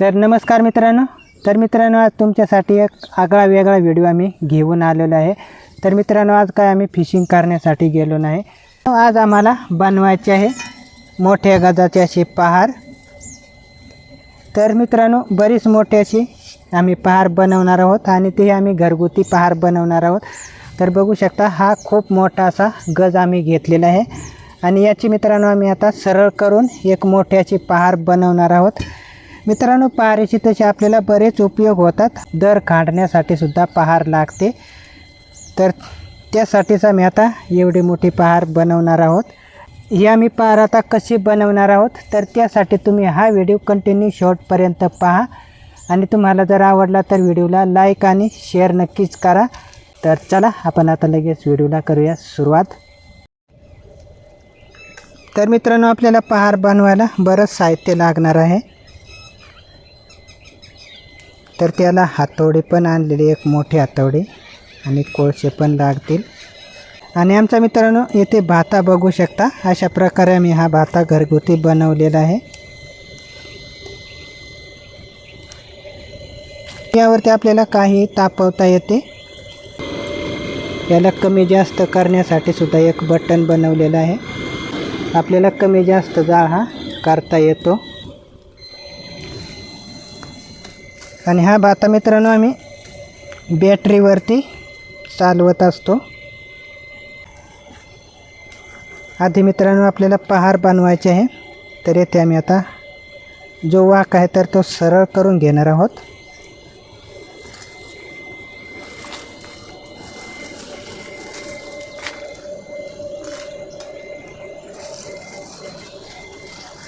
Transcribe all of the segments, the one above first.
तर नमस्कार मित्रांनो, आज तुमच्यासाठी एक आगळा वेगळा व्हिडिओ आम्ही घेऊन आलेलो आहे। तर मित्रांनो, आज काय आम्ही फिशिंग करण्यासाठी गेलो नाही। आज आम्हाला बनवायचे आहे मोठ्या गजाचे असे पहार। तर मित्रांनो, बरीच मोठी अशी आम्ही पहार बनवणार आहोत आणि ते आम्ही घरगुती पहार बनवणार आहोत। तर बघू शकता, हा खूप मोठा असा गज आम्ही घेतलेला आहे आणि याची मित्रांनो आम्ही आता सरळ करून एक मोठी अशी पहार बनवणार आहोत। मित्रांनो, पहारीचे तसे आपल्याला बरेच उपयोग होतात। दर काढण्यासाठी सुद्धा पहार लागते। तर त्यासाठीच आम्ही आता एवढी मोठी पहार बनवणार आहोत। ही आम्ही पहार आता कशी बनवणार आहोत, तर त्यासाठी तुम्ही हा व्हिडिओ कंटिन्यू शेवटपर्यंत पहा आणि तुम्हाला जर आवडला तर व्हिडिओला लाईक आणि शेअर नक्कीच करा। तर चला आपण आता लगेच व्हिडिओला करूया सुरुवात। तर मित्रांनो, आपल्याला पहार बनवायला बरंच साहित्य लागणार आहे। तर त्याला हातोडी पण आणलेली, एक मोठी हातोडी आणि कोळसे पण लागतील। आणि आमचा मित्रांनो येथे भाता बघू शकता, अशा प्रकारे आम्ही हा भाता घरगुती बनवलेला आहे। यावरती आपल्याला काही तापवता येते। याला कमी जास्त करण्यासाठी सुद्धा एक बटन बनवलेलं आहे। आपल्याला कमी जास्त जाळ हा करता येतो। आणि हा भाता मित्रांनो आम्ही बॅटरीवरती चालवत असतो। आधी मित्रांनो आपल्याला पहार बनवायचे आहे। तर येथे आम्ही आता जो वाक आहे तर तो सरळ करून घेणार आहोत।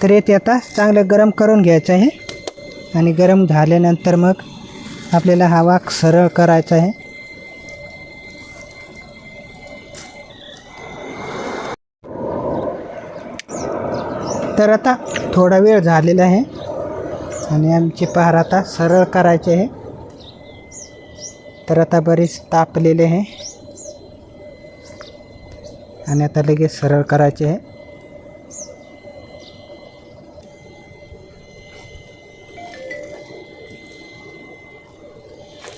तर येथे आता चांगलं गरम करून घ्यायचं आहे आणि गरम झाल्यानंतर मग आपल्याला हा वाक सरळ करायचा आहे। तर आता थोडा वेळ झालेला आहे आणि आमची पहार आता सरळ करायची आहे। तर आता बरीच तापलेले आहे आणि आता लगेच सरळ करायचे आहे।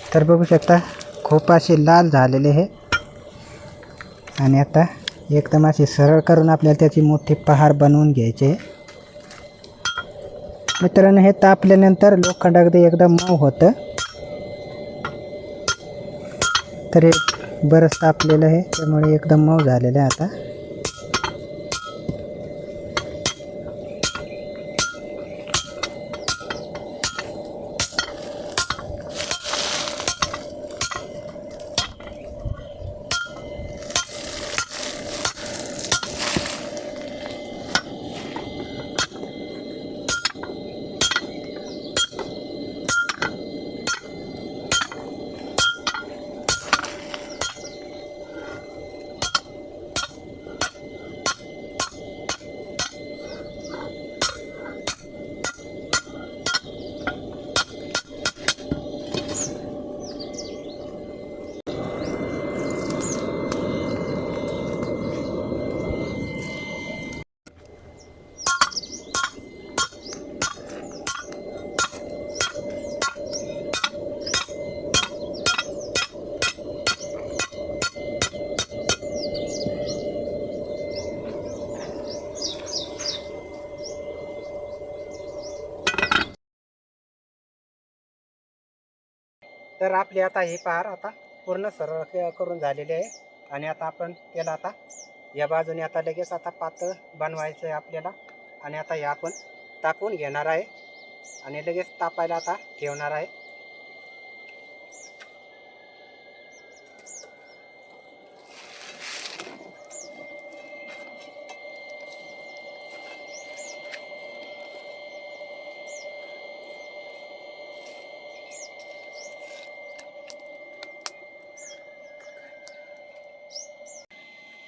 तर बघू शकता, खूप असे लाल झालेले आहे आणि आता एकदम असे सरळ करून आपल्याला त्याची मोठी पहार बनवून घ्यायची आहे। मित्रांनो, हे तापल्यानंतर लोखंड अगदी एकदम मऊ होतं। तर हे बरंच तापलेलं आहे, त्यामुळे एकदम मऊ झालेलं आहे आता। तर आपली आता ही पहार आता पूर्ण सरळ करून झालेली आहे आणि आता आपण त्याला आता या बाजूने आता लगेच आता पातळ बनवायचं आहे आपल्याला। आणि आता हे आपण तापवून घेणार आहे आणि लगेच तापायला आता ठेवणार आहे।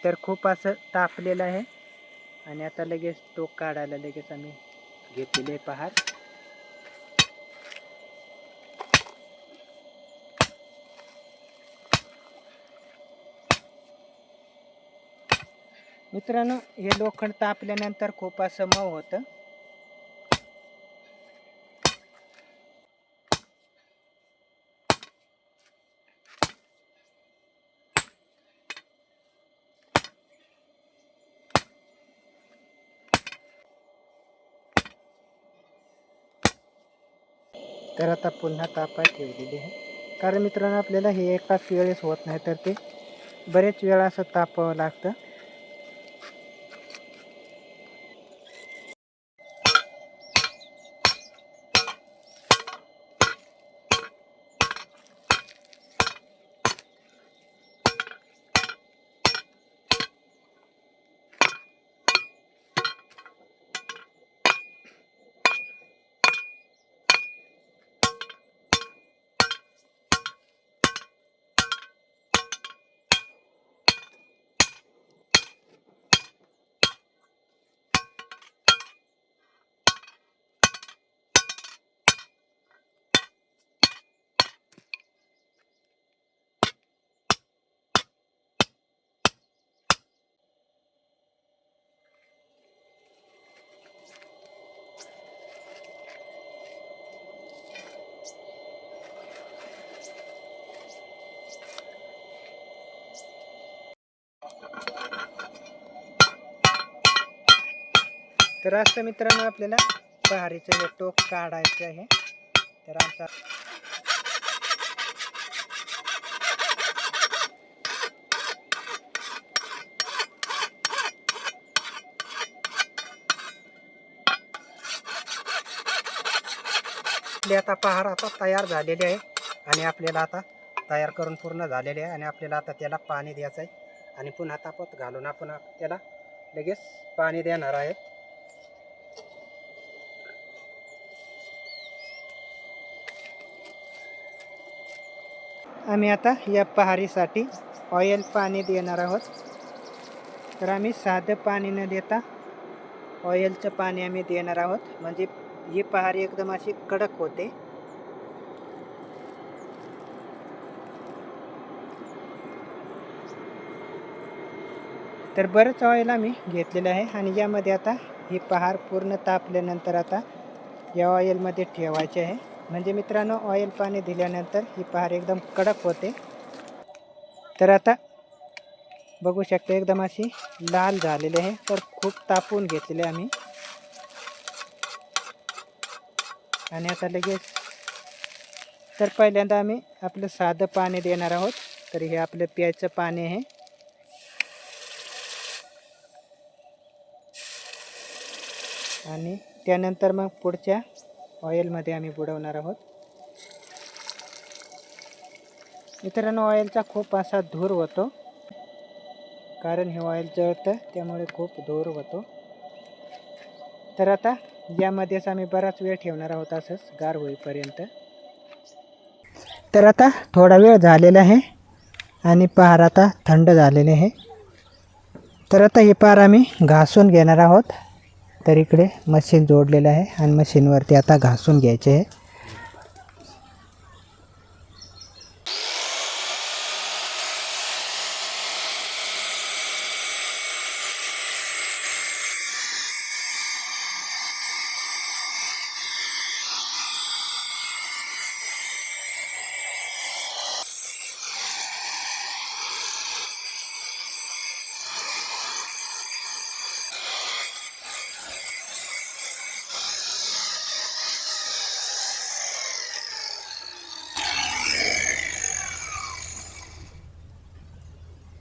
तर खूप असं तापलेलं आहे आणि आता लगेच टोक काढायला लगेच आम्ही घेतलेले पहार। मित्रांनो, हे लोखंड तापल्यानंतर खूप असं मऊ होतं। तर आता पुन्हा तापा ठेवलेली आहे, कारण मित्रांनो आपल्याला हे एकाच वेळेस होत नाही, तर ते बरेच वेळा असं तापावं लागतं. तर असं मित्रांनो आपल्याला पहारीचं हे टोक काढायचं आहे. तर आमचा आपले आता पहार आता तयार झालेले आहे आणि आपल्याला आता तयार करून पूर्ण झालेले आहे आणि आपल्याला आता त्याला पाणी द्यायचं आहे आणि पुन्हा तापत घालून आपण त्याला लगेच पाणी देणार आहे. आम्ही आता या पहारीसाठी ऑइल पाणी देणार आहोत. तर आम्ही साधं पाणी न देता ऑइलचं पाणी आम्ही देणार आहोत, म्हणजे ही पहारी एकदम अशी कडक होते. तर बरंच ऑइल आम्ही घेतलेलं आहे आणि यामध्ये आता ही पहार पूर्ण तापल्यानंतर आता या ऑइलमध्ये ठेवायचे आहे. म्हणजे मित्रांनो ऑइल पाणी दिल्यानंतर ही पहार एकदम कडक होते. तर आता बघू शकता एकदम अशी लाल झालेली आहे. तर खूप तापून घेतलेले आम्ही आणि आता लगेच तर पहिल्यांदा आम्ही आपलं साधं पाणी देणार आहोत. तर हे आपलं प्यायचं पाणी आहे. आणि त्यानंतर मग पुढच्या ऑइलमध्ये आम्ही बुडवणार आहोत. मित्रांनो ऑइलचा खूप असा धूर होतो, कारण हे ऑइल जळतं त्यामुळे खूप धूर होतो. तर आता यामध्येच आम्ही बराच वेळ ठेवणार आहोत असंच गार होईपर्यंत. तर आता थोडा वेळ झालेला आहे आणि पहार आता थंड झालेले आहे. तर आता हे पहार आम्ही घासून घेणार आहोत. तर इकडे मशीन जोडलेलं आहे आणि मशीनवरती आता घासून घ्यायचे आहे.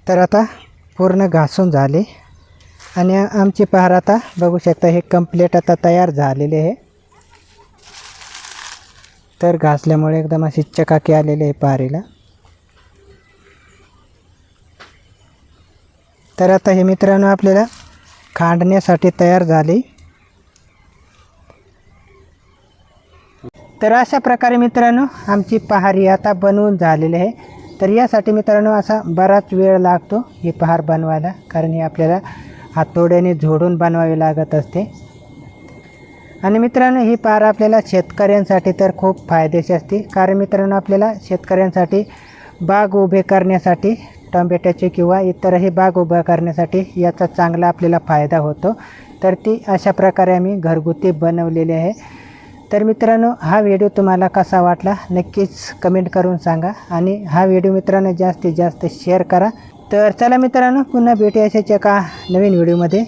तर आता पूर्ण घासून झाले आणि आमची पहार आता बघू शकता हे कंप्लीट आता तयार झालेले आहे. तर घासल्यामुळे एकदम अशी चकाकी आलेली आहे पहारीला. तर आता हे मित्रांनो आपल्याला खांडण्यासाठी तयार झाले. तर अशा प्रकारे मित्रांनो आमची पहारी आता बनवून झालेली आहे. तर यासाठी मित्रांनो असा बराच वेळ लागतो ही पहार बनवायला, कारण ही आपल्याला हातोड्याने झोडून बनवावी लागत असते. आणि मित्रांनो ही पहार आपल्याला शेतकऱ्यांसाठी तर खूप फायदेशीर असते, कारण मित्रांनो आपल्याला शेतकऱ्यांसाठी बाग उभे करण्यासाठी टोमॅटोचे किंवा इतरही बाग उभा करण्यासाठी याचा चांगला आपल्याला फायदा होतो. तर ती अशा प्रकारे आम्ही घरगुती बनवलेली आहे. तर मित्रांनो हा व्हिडिओ तुम्हाला कसा वाटला नक्कीच कमेंट करून सांगा आणि हा व्हिडिओ मित्रांनो जास्तीत जास्त शेअर करा. तर चला मित्रांनो पुन्हा भेटूया अशाच एका नवीन व्हिडिओमध्ये.